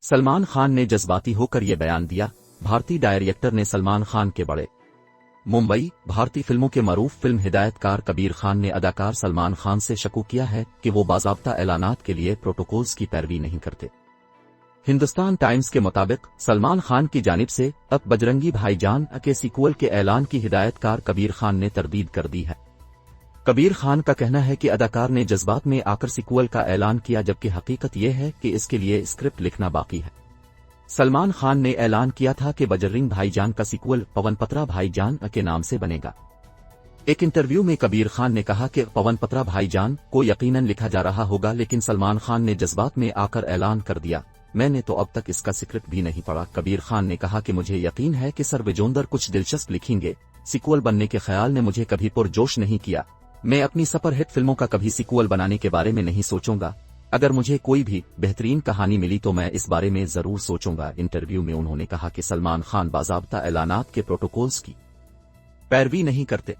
सलमान खान ने जज्बाती होकर ये बयान दिया। भारतीय डायरेक्टर ने सलमान खान के बड़े मुंबई भारतीय फिल्मों के मरूफ फिल्म हिदायतकार कबीर खान ने अदाकार सलमान खान से शकू किया है कि वो बाज़ाब्ता ऐलानात के लिए प्रोटोकॉल्स की पैरवी नहीं करते। हिंदुस्तान टाइम्स के मुताबिक सलमान खान की जानिब से अब बजरंगी भाईजान के सीक्वल के ऐलान की हिदायतकार कबीर खान ने तरदीद कर दी है। कबीर खान का कहना है कि अदाकार ने जज्बात में आकर सीक्वल का ऐलान किया, जबकि हकीकत यह है कि इसके लिए स्क्रिप्ट लिखना बाकी है। सलमान खान ने ऐलान किया था कि बजरंगी भाईजान का सीक्वल पवन पत्रा भाईजान के नाम से बनेगा। एक इंटरव्यू में कबीर खान ने कहा कि पवन पत्रा भाईजान को यकीनन लिखा जा रहा होगा, लेकिन सलमान खान ने जज्बात में आकर ऐलान कर दिया, मैंने तो अब तक इसका स्क्रिप्ट भी नहीं पढ़ा। कबीर खान ने कहा कि मुझे यकीन है कि सर विजोंदर कुछ दिलचस्प लिखेंगे। सीक्वल बनने के ख्याल ने मुझे कभी पुरजोश नहीं किया। मैं अपनी सुपरहिट फिल्मों का कभी सीक्वल बनाने के बारे में नहीं सोचूंगा। अगर मुझे कोई भी बेहतरीन कहानी मिली तो मैं इस बारे में जरूर सोचूंगा। इंटरव्यू में उन्होंने कहा कि सलमान खान बाज़ाब्ता ऐलानात के प्रोटोकॉल्स की पैरवी नहीं करते।